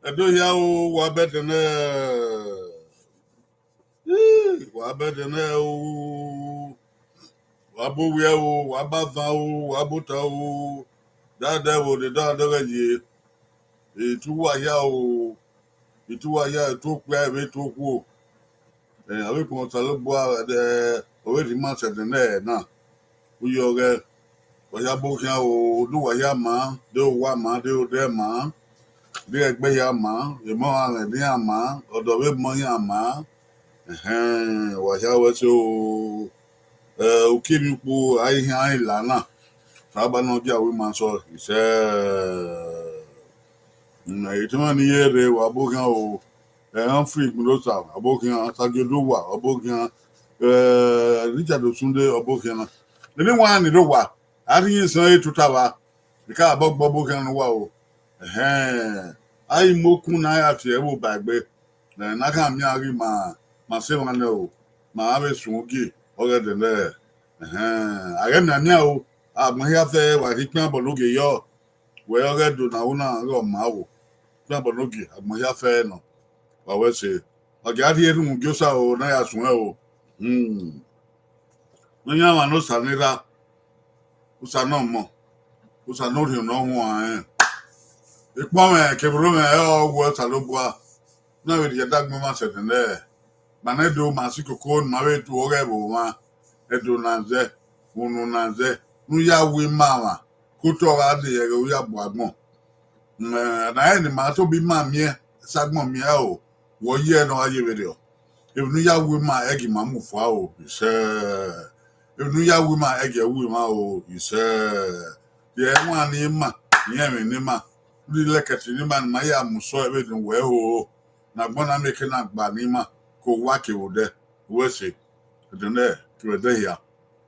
Edohia o wabedene o wabuwe o wabava o wabuta o dada wo de dada ye etuwa ya etokwa ebe tokwo awe ko talo boa de owe di ma se de na uyo ge oya bo kia o du wa ya ma de o wa ma de o de ma de egbe ya ma e mo an de ya ma odo we mo ya ma wa ya we so o kiri po ai lana aba no dia we man so ise na ituma ni yere wa bo kia o an free gnosa abokia sagedowa abokia Richard Osunde abokia na ni wan ni do wa ari san etutawa bika abogbo abokia no wa o ai moku na ya tie wo bagbe na ka mi ari ma se wan na o ma ave sungi oge de ne are na nya o agbohia fe wa ri pin abologe yo we oge do na una ro ma o pin abologe agbohia fe no wa we se oge adi eru mu gyosa o na ya sun o no nya ma no sanira usa no mo usa no ri no ho an ipo me kebro me o wo ta lo bua na we di dagmo ma se ne ma na do ma si kokon ma we tu oge bo ma edo na nze unu na nze nu ya we mama kuto ga de ye o ya bo agbon na ni ma to bi ma mi sagbon mi o wo ye no aye we de o evnu ya we ma egi ma mu fo o ise evnu ya we ma egi we ma o ise ye nwa ni ma ye me ni ma ri lekati ni ma ya mu so ebe dun we o na gbona meke na gba ni ma ko wa ke o de we se de ne to de ya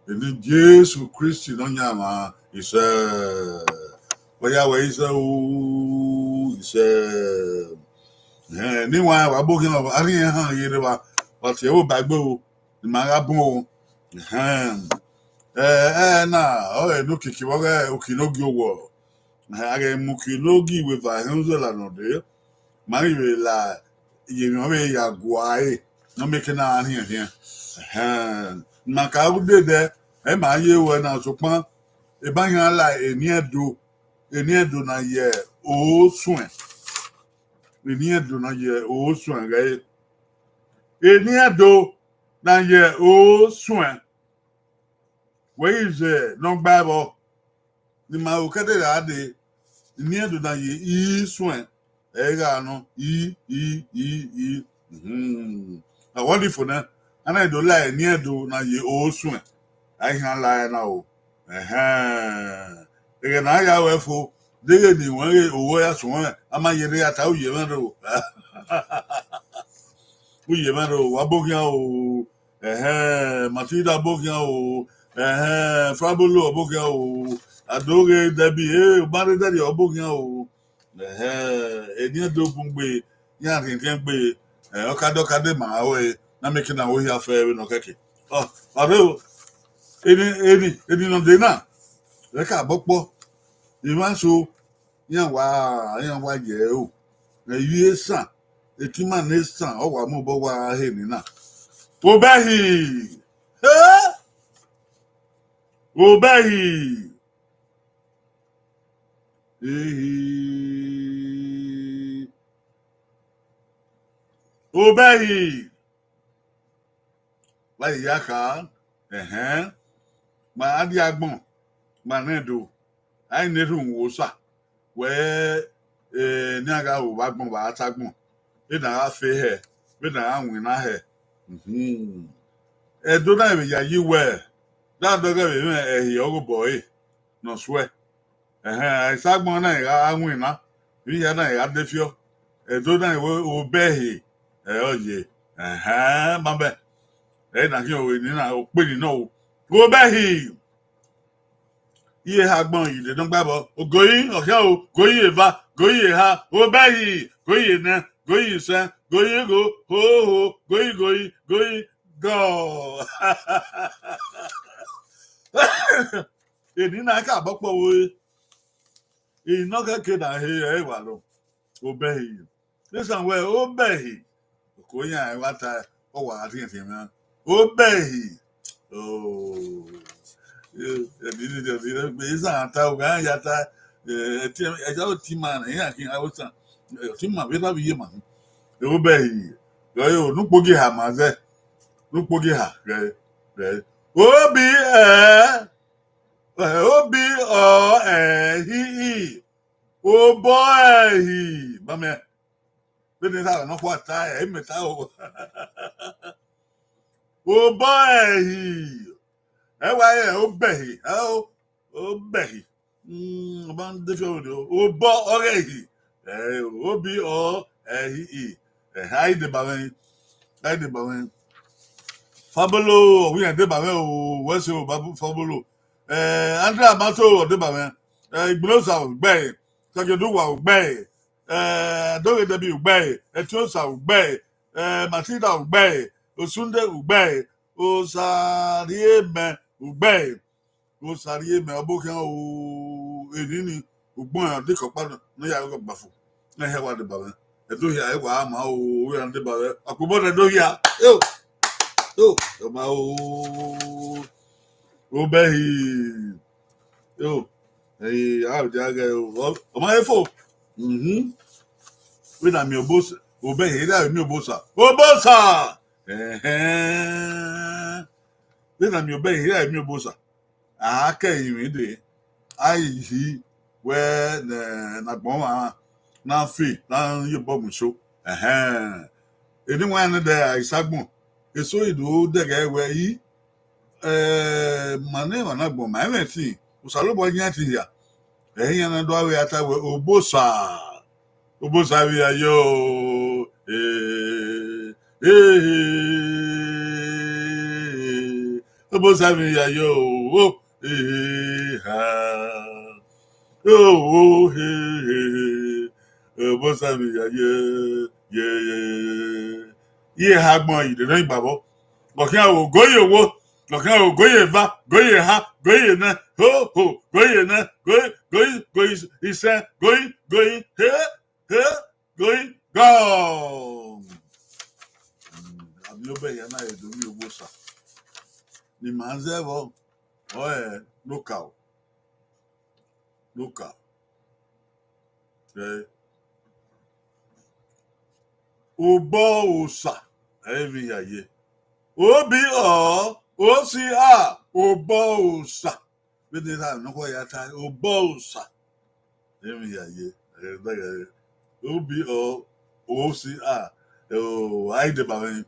ni Jesus Christ no nya ma ise oya we ise o ise ni wa bo kin o ari han yere wa ti o bagbe o ni ma ga bun o na o e no kiki wo ga okinogi owo aga mu kinogi we va henzo la no de ma ri la ye mi o be ya guai no me kina ani na ka u de ma ye we na so pon e ba yan la eni edo na ye o sun eni edo na ye o sun ga eni edo na ye o sun we is no bible ni ma o kede da de eni edo na ye I sun e ga no I na wonderful na ana edo la eni edo na ye o sun I can lie now. Again, I have for they did one away as one. Am I yet at how you know? We yemero wabogia o Matida bogia o Fabulo bogia o Adoge Debi Mari Daddy obogia o Enya do bungbe ya rinken gbe okadoka de ma we na making na we afa we no keke oh aro eni no de na le ka bopo iman so yan wa je o na yie san etima ne san o wa mo bo wa he ni na Obehi! Eh? Obehi! Obehi! Like yaka, ma adi agbon, ma nedo, I neru wosa, where Naga wagbon wa atagbon, na fe he, na wina he. Do not even ya you wear. That dog he old boy, no swear. Sagbon na wina, we had a defio. Do not obey. Oye, mambe. Na you in a pretty no. Go back here. Ye hagbon, you don't babble. Going, or hell, go ye va, go ye ha, obey, go ye na, go ye san, go ye go, ho, go ye, go. Èdè náà kà bọ́pọ̀ wo iná kẹ́kẹ́ náà he ẹ̀ wà lọ ọbẹ̀ yìí nísàn wẹ̀ ọbẹ̀ yìí kò yàn ẹ̀ wá ta ọwọ́ àti ẹ̀sìn mìíràn ọbẹ̀ yìí ẹ̀dí ni ẹ̀dí ni pé sàn ta ọ̀gá yà ta ẹ̀já ò tí ma nà yín àkínyàn àwọn sàn tí ma bí lábì yé ma ọbẹ̀ yìí yọ nùpọ̀gì hà mà zẹ́ nùpọ̀gì hà rẹ̀ obi obi ọ ehihi o boy mame bene ta no kwa ta e meta o o boy e wa e o behi o behi ban de fo o bo orehi obi ọ ehihi hai de bawen Fabulo, we are Debawe, what's your babu Fabulo? Andrea Mato, Debawe, Ibota, Bay, Sakadua, Bay, Doge W. Bay, Etosa, Bay, Matilda, Bay, Osunde, Bay, Osarieme, Bay, Osarieme, Aboka, Edini, Ubon, Dick, no Yago Bafu, no Hewa Debawe. Do here, I am how we are Debawe. Akubo, do here. Oh, Obehi. Oh, hey, I'll jag my phone. When I'm your boss, Obehi, I'm your bossa. Oh, bossa! When I'm your bay, I'm your bossa. I came in there. I he where na bomb now free, now your bomb show. Anyone there, I sagbon. Eso idu dege we yi mane wana gbo ma emeti usalo bo nya ti ya eyan na do awe ata we obosa wi ayo obosa wi ayo ha obosa wi ayo ye hagbon yi de na igbabo Lọ́kàn àwò góyè wo, lọ́kàn àwò góyè va, góyè ha, góyè na, ho, góyè na, góyè iṣẹ́, góyè, he, góyè, gọ́ọ̀m. Àbí ó bẹ̀yẹ náà èdè orí owó sà. Ni màá ń zẹ́wọ̀, ọ̀ ẹ̀ lókàl. Ó bọ́ òòsà, ẹ̀ fi yàyẹ. Obi ọ osi a obosa bede ta no ko ya ta obosa emi ya ye obi ọ osi a ai de bawen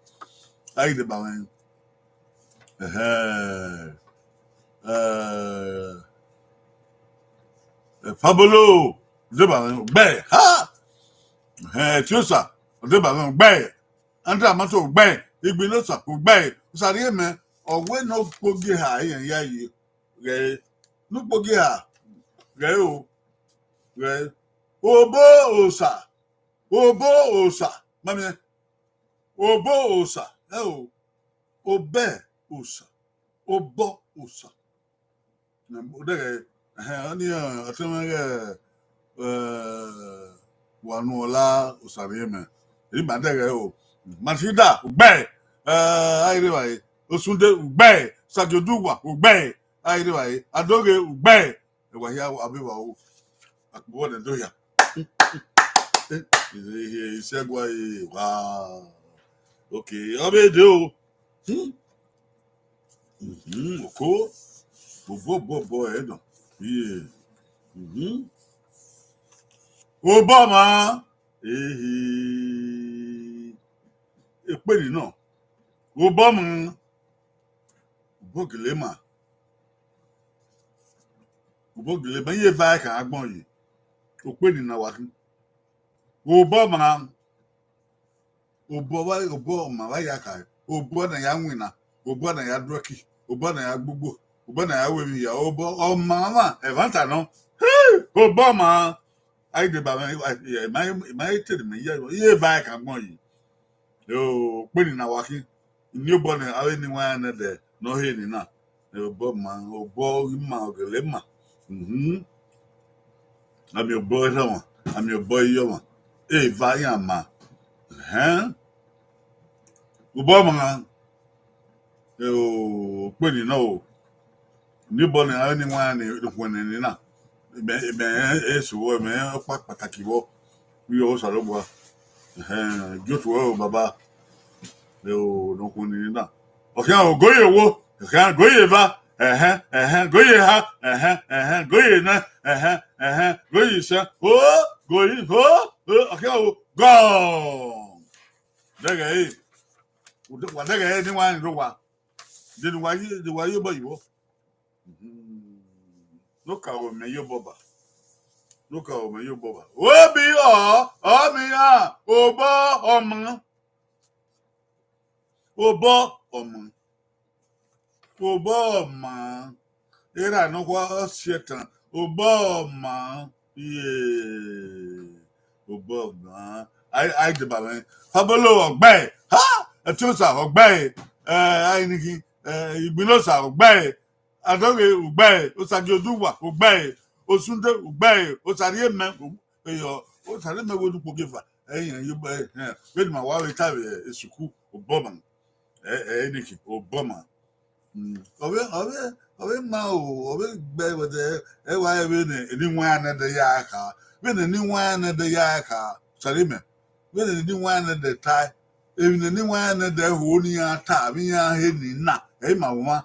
Fabolo, Deba, Bay, ha! Tiosa, Deba, Bay, Andra Mato, Bay, Ibinosa, Bay, Sarieme, or when no Pogi high and Yayi, Gay, no Pogi ha, Gayo, Gay, Obo Osa, Obo Osa, Mammy, Obo Osa, oh, Obe Osa, Obo Osa. Ani atemege wanuola usarieme riba dege o masida ugbe ayire wae osunde ugbe sajoduwa ugbe ayire wae adoge ugbe ewahia abiwa o akbo de doya isegwa wa okay obede o oko bo edo yeah Obama èpèrè náà Obama ubogilema iye vai ka agbon yi òpèrè na wa Obama Obama wa ya ka obo na ya nwina obo na ya droki obo na ya gbogbo obo na ya wemi ya obo o mama evanta no Obama I did by my tell me, yeah, back I'm going. Yo, winning a walking, newborn, anyone there, no hearing now. No bobman, or boy, Malgalema. I'm your boy, I'm your boy, Yoma. Eh, Vayama. Huh? Obama, yo, winning, no. Newborn, anyone, when in enough. It's war, man, a pack, we also love good world, Baba. No one na. Okay, goye wo. Okay, goye va. Goye ha. Goye na. Goye sa. Oh, goye ho. Okay, go. Daga eh. Wa daga eh ni wa ro wa. De wa yo ba yo. No ka o me yo boba. No ka o me yo boba. Obi o mi ya. Obo omo. Obo ọma era no kwa sietan ọma ye ọma I de ba me Fabolo ogbe ha atusa ogbe ai niki Ibinosa ogbe adoge ogbe osajoduwa ogbe osunde ogbe osarieme eyo osarieme wodu pogefa eyan yo we ma wa we ta esuku oboma niki oboma Owe ma o owe gbe wede ewa ebe ni nwa anede ya aka we ni nwa anede ya aka sarime we ni nwa anede tai ebi ni nwa anede ho ni ata mi ya he ni na e ma wa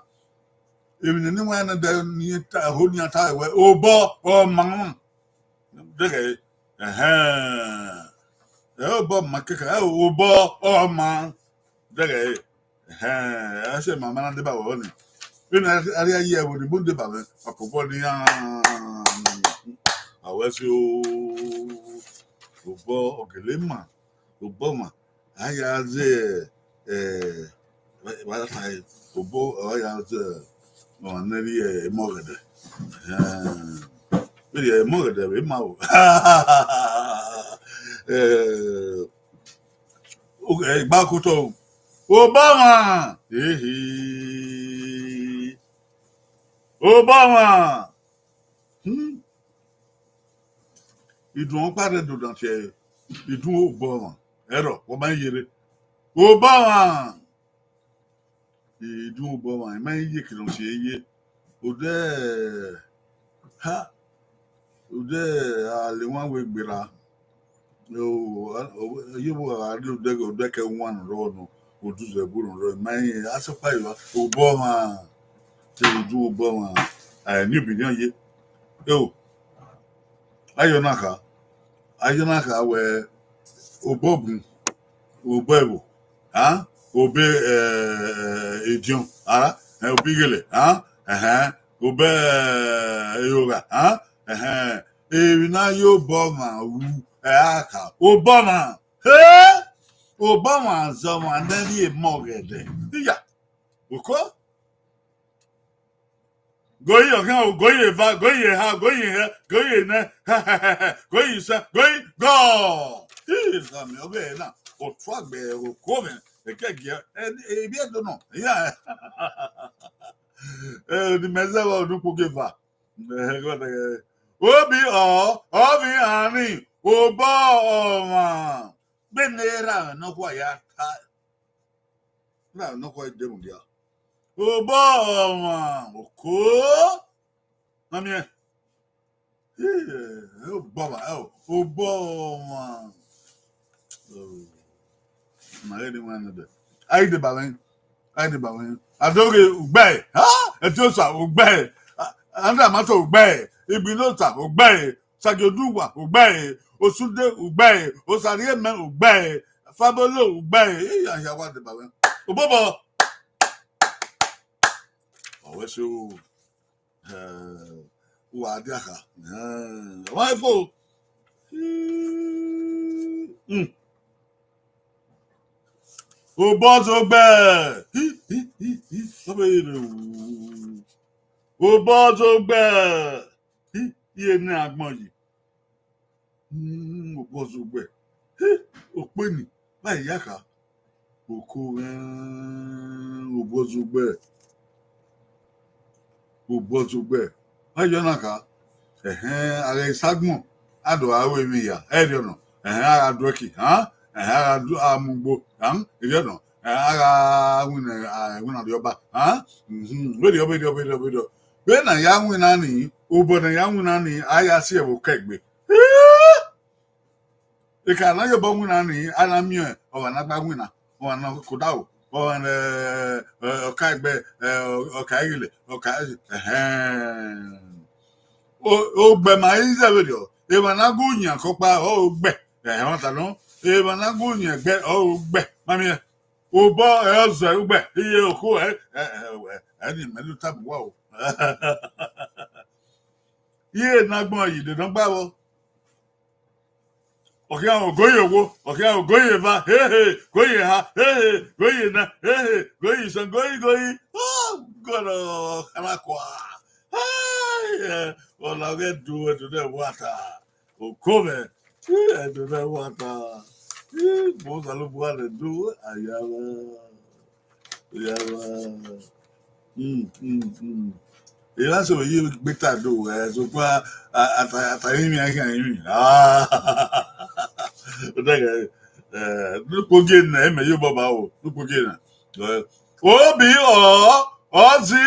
ebi ni nwa anede ni ta ho ni ata we obo o ma dege obo makeka obo o ma dege ase mama na de ba wo ni ina ari ayi e wo ni bunde ba me akobo ni awese obo ogelema oboma aya ze wala tai obo aya ze no nari mogede we mogede we ma o okay ba ko to Obama Obama idun pare do dan se idun Obama ero wo ma yere Obama idun Obama ma ye ki don se ye ode ha ode ale wan we gbera yo wo adu de ke wan ro no oduze buru ro ma ye asopa yo Obama te idun Obama ni opinion ye yo ayonaka we obogun obebo obe edion ara obigele Obe yoga, huh? Na yo boma wu aka. Obama. Hey! Obama zama nani mogede. Yeah. Uko? Go ye ha, go ye va, go ye ha, go ye ha, go ye ne, go ye sa, go ye go. He's a me obey na. O twag be o come. E ke gia. E bi do no. Yeah. The mezela o dupo ke va. Obi o, obi ani, Obama. Benera no kwa ya ta. Na no kwa demu dia. Obama. Oko. Mamie. Obama. Marry the man there. I the balance. Adoge ugbe. Ha? Etiosa ugbe. Anda mato ugbe. Ibinota ugbe. Sagoduwa ugbe. Osude ugbe. Osarie men ugbe. Fabolo ugbe. Ya wa the balance. Obobo. Owesu. Wadiaka. Wifo. Obozogbe. Obozogbe. Iye ní agbọ̀n yìí. Obozogbe. Òpè ní báyìí yàkà. Òkú Obozogbe. Báyìí náà kà. Ààrẹ ìságbọ̀n. Àdọ̀ àwọ̀ èmi ìyà. Ẹ̀rí ọ̀nà. Àdọ̀kì. Amugbo. Ẹ̀rí ọ̀nà. Wina dioba. Wedio. Be na ya wina ni, obo na ya wina ni, aya si e wo kegbe. E ka na yo ba wina ni, ana mi e, o na gba wina, o na kodawo, o na o ka egbe, o ka ile, o ka o gbe ma ize wedio. E ma na gunya ko pa o gbe. Won ta no. E ma na gunya gbe o gbe. Mami Obo eze ugbe iye oku ẹni mẹlú tàbí wà o. Iye nagbọn yìí dèdán gbáwọ. Ọ̀kẹ́ àwọn ògóyè owó, ọ̀kẹ́ àwọn ògóyè va, góyè ha, góyè na, góyè san, góyè. Gọ́dọ̀ kárakọ̀ ọ̀là ọ̀gẹ́ du ẹ̀dùn náà wàtà. Òkó mẹ́ ẹ̀dùn náà wàtà. Mo salo buat do ayawa. Ela so yi beta do so pa atayi mi akan yi. No poge na me yo baba o. No poge na. Obi ozi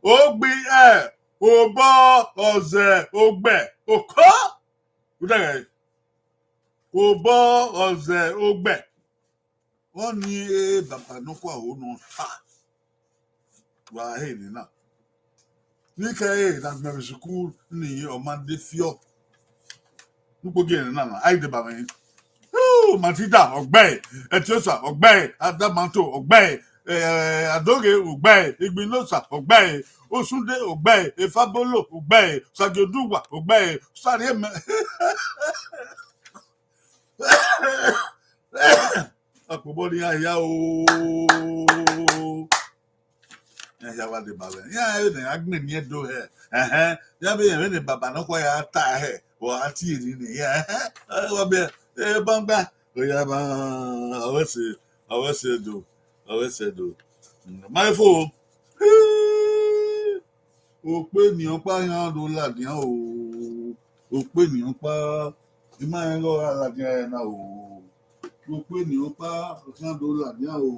ogbi obo oze ogbe oko. Udaga Obo ọzẹ ogbe. Wọ́n ní bàbá nukwu àwọn ọ̀nà ha. Wà á hẹ́ẹ̀ni náà. Níkà na mẹ́rin sukuu ní ọmọdé fíọ́. Nípò gẹ̀ẹ́nì náà, àìdè bàbá yẹn. Matida ọ̀gbẹ́, Etiosa ọ̀gbẹ́, Adamanto ọ̀gbẹ́, Adoge ọ̀gbẹ́, Igbinosa ọ̀gbẹ́, Osunde ọ̀gbẹ́, Efabolo ọ̀gbẹ́, Sagoduwa ọ̀gbẹ́, Sarieme. Akpọ̀bọ̀ ni àyà ooo. Ẹ̀yà wa di bàbá. Yà ẹ̀ ní agbè ní ẹ̀dọ́ ẹ̀. Yà bẹ̀ yẹn ní bàbá náà kọ́ yà á ta ẹ̀. Wọ́n á tì ní ní yà. Wọ́n bẹ̀ ẹ̀ bọ́ngbà. Oyà bá ọwọ́ ṣe do. Máa fò. Òpè ènìyàn pa yàn ló làdìyàn o. Òpè ènìyàn pa. Ìmọ̀ ẹ̀ lọ́wọ́ làdìyàn ẹ̀ náà o. Òpè ènìyàn pa yàn ló làdìyàn o.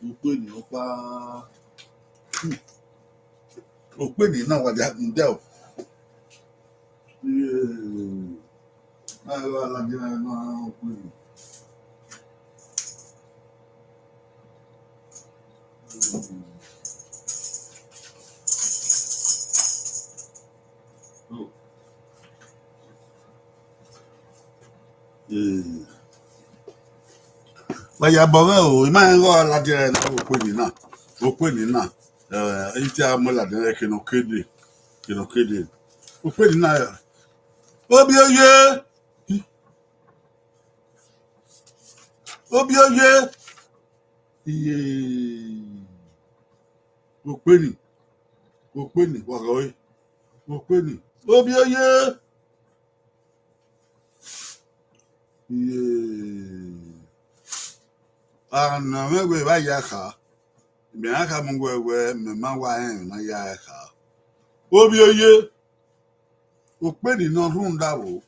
Òpè ènìyàn pa. Òpè ènìyàn náà wà dé o. Ìmọ̀ ẹ̀ lọ́wọ́ làdìyàn ẹ̀ náà òpè ènìyàn. Waya bọ̀wẹ́ o, ìmọ̀ ẹ̀ lọ́wọ́ làdìyàn ẹ̀ náà òpè ènìyàn. iti amala de kinokede ukpedi na ya obi oye iye ukpeni wagawe ukpeni obi oye iye ana megwe ba ya ka mi aka mungwe me ma wa en na ya ka obi oye ukpeni no runda wo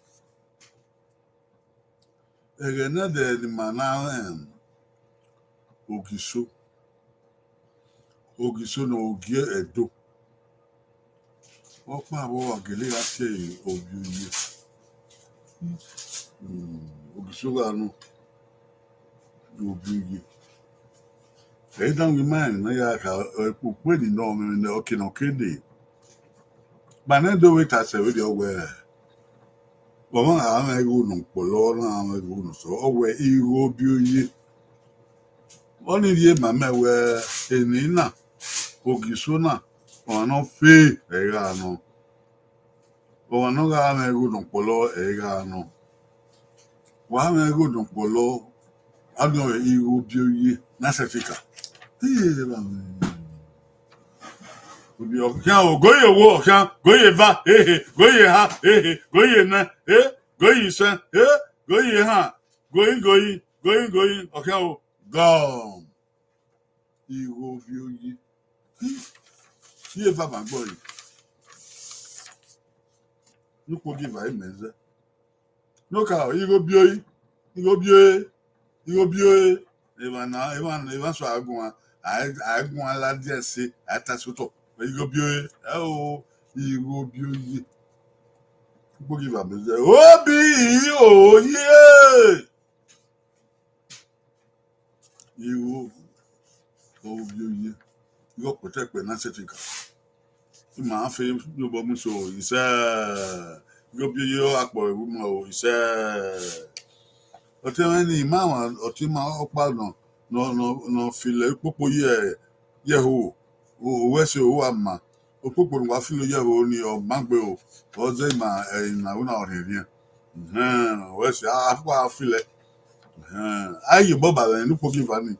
egene de ni mana ogiso na ogie edo ọpa àwọ àgèlè àti obi oye ogiso ganu obi oye èyí dáhùn mi máa ń ya ka epo pé nínú ọmọ mi ọkìnà kéde gbanedo wíta sẹwé di ọwẹ bọmọ àwọn ẹgbẹ ònà pọlọ náà àwọn ẹgbẹ ònà sọ ọwẹ ihò obi oye wọn ní iye màmá ẹwẹ ènìyàn náà ogiso náà ọ̀nà fẹ́ ẹ̀yà àná ọ̀nà gà àmà ẹ̀rọ dùnpọ̀lọ́ ẹ̀yà àná wà àmà ẹ̀rọ dùnpọ̀lọ́ àdùn ìrò bí oyè n'asẹ̀fíkà obi ọ̀kíá o góyè owó ọ̀kíá góyè va góyè ha góyè nẹ góyè sẹ góyè ha góyè ọ̀kíá o gọ́ọ̀m ìrò bí oyè va ma gbọ́ yìí nípò gíva ìmẹ̀ẹ́sẹ̀ n'ụka igo bioye ìwà sọ àgùn aládìẹ sí àtàsótò igo bioye igo bioye nípò gíva ìmẹ̀ẹ́sẹ̀ obi òye igo bioye igo pẹ̀tẹ̀pẹ̀ náà ṣètìkà máa fi yóò bọ́ mú so iṣẹ́ igo bioye àpọ̀ ìwú mọ́ o iṣẹ́ ọtí wọn ní ìmọ̀ àwọn ọtí máa ọ̀pá nà filẹ̀ pópó yẹ hó owó ẹsẹ̀ owó àmà òpópó wà fílẹ̀ yẹ hó ni ọ̀gbàgbé o ọ̀zẹ̀ ìmọ̀ ìnáwó náà rìn rìn owó ẹsẹ̀ àpò àfilẹ̀ ayé bọ́ bàrẹ̀ nípò gíva ni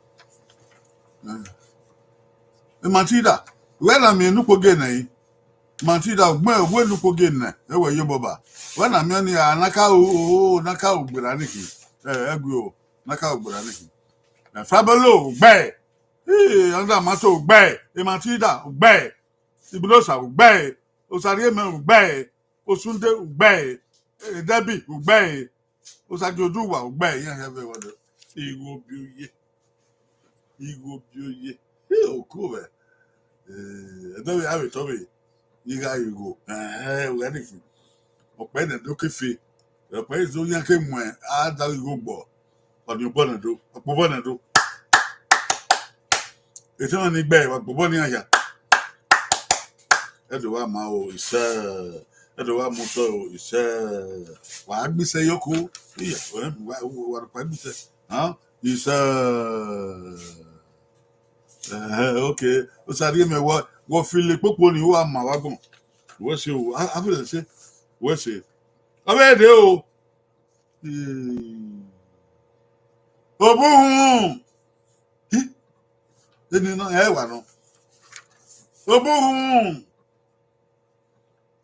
matida wena mi nupo gene yi matida gbe we nupo gene e we ye boba wena mi ni anaka naka ogbera niki egbe o naka ogbera niki fabelo gbe anda mato gbe matida gbe ibilosa gbe osari eme gbe osunde gbe debi gbe osajojuwa gbe yan hebe wode igo bioye okove ẹdọwẹ àwẹtọwẹ yíga ìgò wẹnìkì ọpẹ nẹdọkẹfẹ ọpẹ ìzọnyàkẹ mọ ẹ àádá ìgò gbọ ọdúnbọnẹdọ ọpọbọnẹdọ ètò wọn ní gbẹ ọpọbọ ní àyà ẹdọwà máa o ìṣe ẹdọwà mọtò o ìṣe wàá gbèsè yọkọ ìyà wà gbèsè ìṣe. Okay, o sari me wo file popo ni wa ma wa gon wo se o a fele se wo se abe de o obuhun eni na e wa no obuhun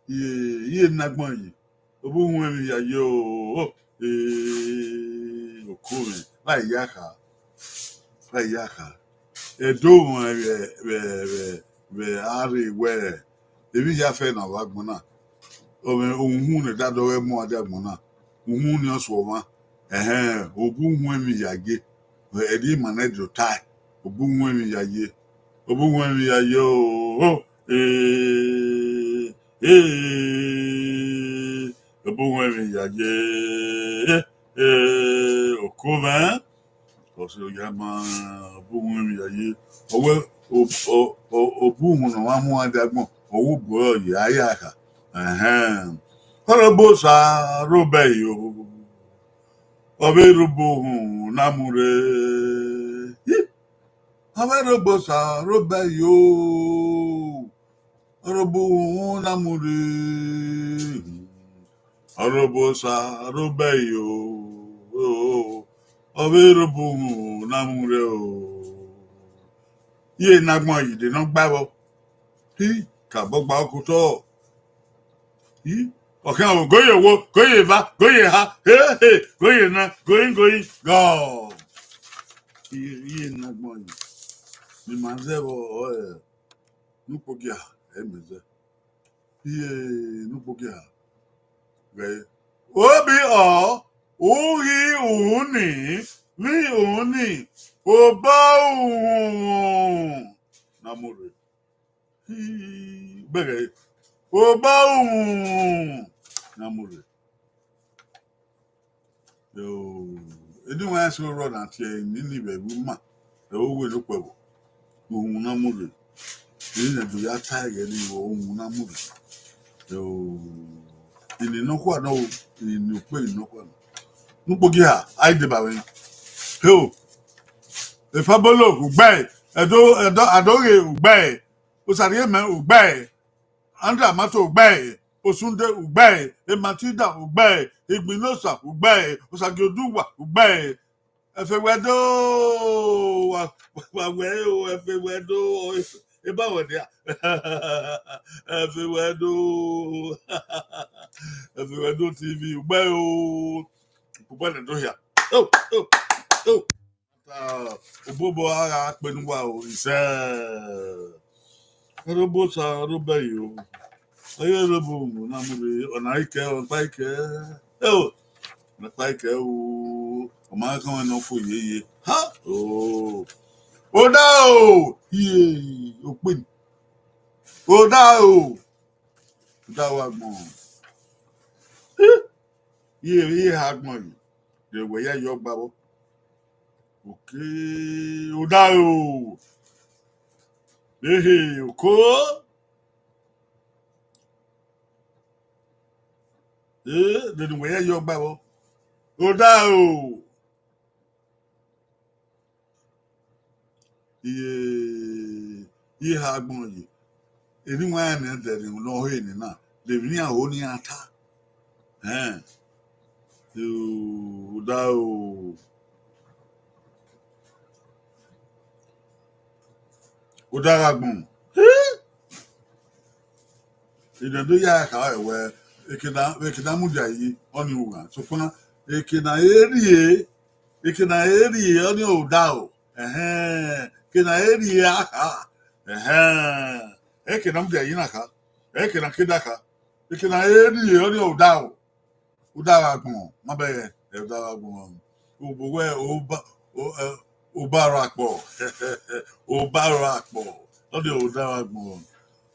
ye nagbon yi obuhun emi ya yo okure lai yaka edo we ari we ebi ya fe na wa gbona ohun ne dado we mo ade gbona ohun ni oso wa obuhun emi yage edi manage tai obuhun emi yage o obuhun emi yage okova ọsẹ oyama obuhun emi yage ọwẹ obuhun na wa mú adagbọn owó gbọọ yìí ayé àkà ọrọbó sa róbẹ yìí o ọbẹ rúbọ ohun námúre Haverobosa robeyo robu namuri robosa robeyo Haverobu namure ye nagbon yi de no gbabo hi ka bogba okuto hi ọ̀kan ò góyè wo góyè va góyè ha góyè na góyìn go iye nagbon yi mi ma ń zẹ́wọ̀ nupogia emeze iye nupogia rẹ̀ obi uhi uhuni ni uhuni ọba uhun namore bẹ̀rẹ̀ ọba uhun namore anyone so run at here in the woman the whole look well namore in do ya tiger ni namore in no kwa no in no pe no kwa no pogi ha ai de ba we e fabolo ugbe edo adore ugbe o sare me ugbe Andra mato ugbe Osunde ugbe Matilda ugbe Igbinosa ugbe Osagioduwa ugbe Efewedo wa efewedo eba wode efewedo TV ugbe ugbe na do hia obobo ara penuwa o ise robosa robeyo ayo robo na muri ona ike on paike na paike o ma kan no fo yeye ha o da o ye o pin o da wa gbon ye ha gbon de we ya yo gba wo okay o da o oko de we ya yo gba wo o da o ye ha gbon yi eni wa na de no ho ni na de ni a o ni ata o da o da gbon ìdàdó yà ká ẹ̀wẹ̀ ekena múdìá yìí ọ̀nì òwà sọ̀kúnná ekena erie ọ̀nì òdà o ekena erie aka ekena múdìá yìí nàka ekena kédàka ekena erie ọ̀nì òdà o òdà àgbọ̀n má bẹ́ẹ̀ òdà àgbọ̀n òbòwẹ́ òbára àpọ̀ ọ̀nì òdà àgbọ̀n.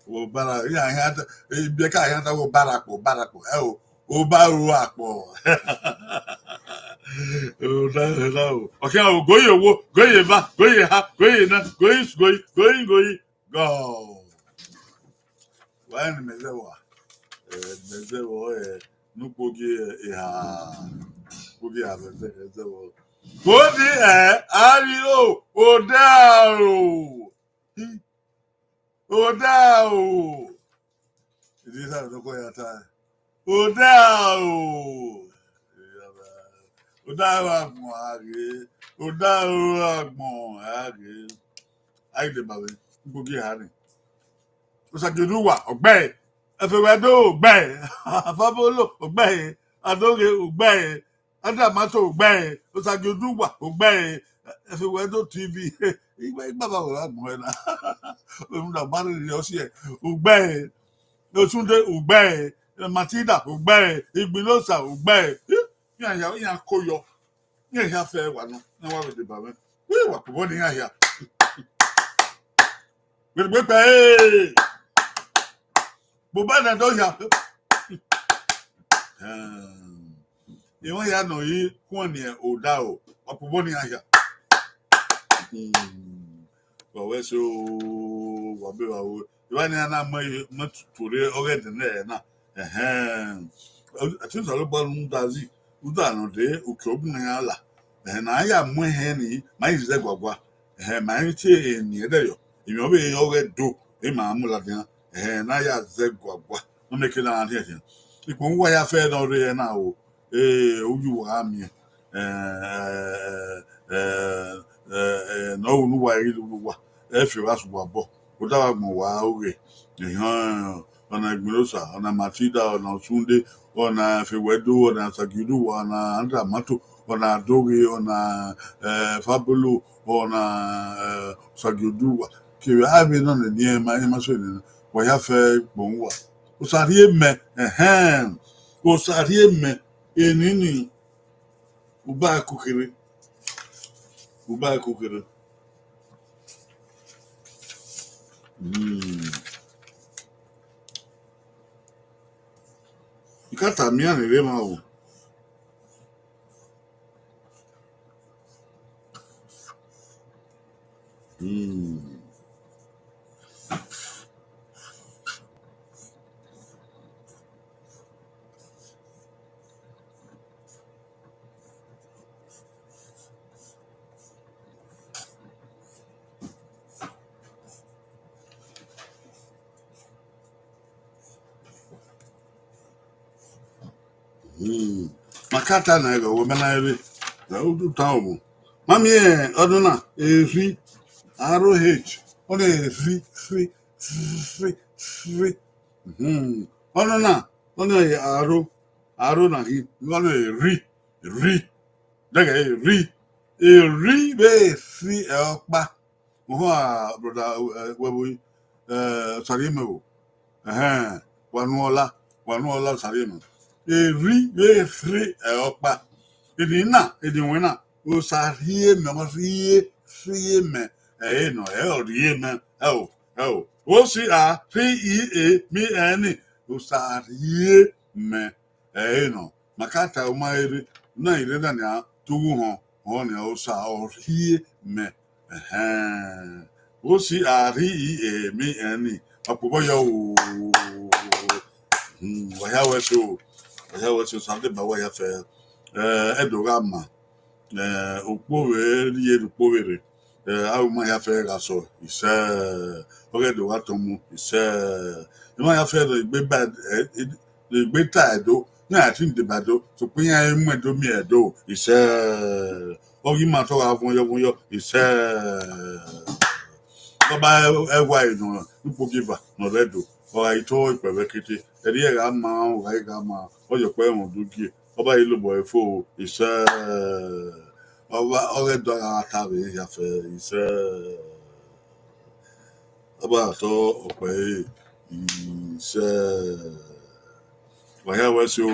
O bara ya hata be ka hata o barako o baro apo o da o okay o goye va goye ha goye na goyi go wa ni mezewa no pogi ha pogi ha mezewa bodi ari o da o da o ìdí sáà ló kọ́ ya ta o da o da àgbọ̀n ààrẹ o da àgbọ̀n ààrẹ àìdèbàwé gbogbo àárín Osagioduwa ọgbẹ́ Efewedo ọgbẹ́ Afabolo ọgbẹ́ Adore ọgbẹ́ Adamato ọgbẹ́ Osagioduwa ọgbẹ́ Efewedo TV ìgbà bá wà àgbọ̀n ẹ̀ náà òun náà bá rìn lọ sí ẹ̀ ọgbẹ́ Osunde ugbe Matilda ugbe Igbinosa ugbe ya koyo ya fe wa no na wa de ba me we wa ko ni ya gbe pe bo ba na do ya ìwọ̀n ya nọ yìí kún ní ọ̀dà o ọ̀pọ̀bọ̀ ní àyà wọ̀wẹ́ so wọ̀bẹ̀ wàwọ̀ ìwọ̀n ni a náà mọ̀ tòrè ọ̀rẹ́dì náà àti ìsọ̀rọ̀ bọ́ ń dazí ụdọ àná dé òkè ọ̀gbìn náà là náà yà mú ẹ̀hẹ́ ní máa yìí zẹ́ gwagwa Manity in Yedayo. You know, we all do, Mamma, Naya Zegua, no making out here. If one way I fed already now, you are me, no, why you if you ask what, without more way, on a Grosa, on a Matida, on a Sunday, on a Fewedu, on a Sagidu, on a Andra Matu, on a Dogi, on a Fabulu, on a Sagidu. Kiri have it on the near my Mason, why have a bon. Usarie me, usarie me, enini, uba kukiri, uba kukiri. Ikata mia ni rema o. Makata na ego we na ere. Na udu tawo. Mami oduna efi ROH. Ona efi free. Oduna ona aro na hi. Ona ri. Daga ri be fi okpa. Mo ha brother webu sarime o. Wanuola sarime. Eri free ọkpa ịdị na ịdị nwena ụsa rie me ma rie me no rie me o si a me ani ụsa rie me no makata uma eri na ire na ya tugu ho na ụsa rie me o si a me ani apobo ya o wa ya we so Sunday by way of Edogama, Ukpowe, Ukpowe, how my affair so, he said, Oghe, he said, you might have fed the big tide, though, I think the battle, so when I went to me a door, he said, oh, you might have one, he said, by a wide, no, giver, no red, or I told Pavekiti, and here I'm my, or your quail do give. Ọba ìlú bọ̀ ẹ̀fọ́ iṣẹ́ ọba ọ̀rẹ́dọ̀ àtàwé yàfẹ́ iṣẹ́ ọba àtọ́ ọ̀pẹ iṣẹ́ wàyà wẹ́sẹ̀ o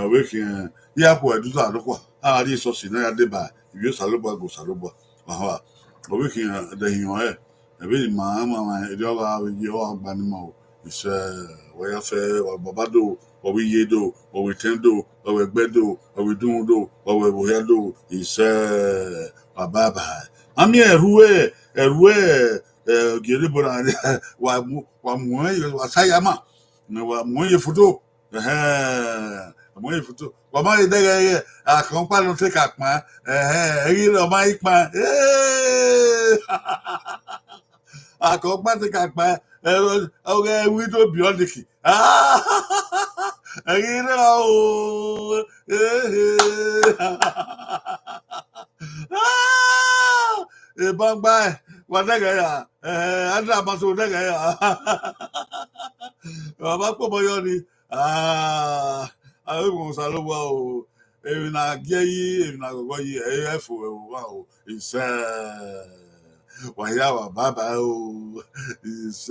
ọ̀wé kì í yá pọ̀ ẹ̀dúdú àdúgbò àárí ìsọ̀sì náà débà ìwé sàlóbà gò sàlóbà wàhálà ọ̀wé kì í dẹ̀yìn ọ̀ ẹ̀bí màá ẹ̀dí ọba ìyẹ́ ọ̀ agbanimọ̀ iṣẹ́ wàyà fẹ́ bàbá dò. Or we ye do, or we tendo, or we bedo, or we do, or we boyado, he said, Baba. I'm here, who Gilibora, Wasayama, no, Moye Futo, Moye Futo. What my day, I can't take up my, Mike, man, I can't take up my, okay, we do beyond the key. Bang bye. What the guy? Andra Masu the guy. Bako Boyoni. I was a low. If not gay, if not go ye, wow. It's why our Baba is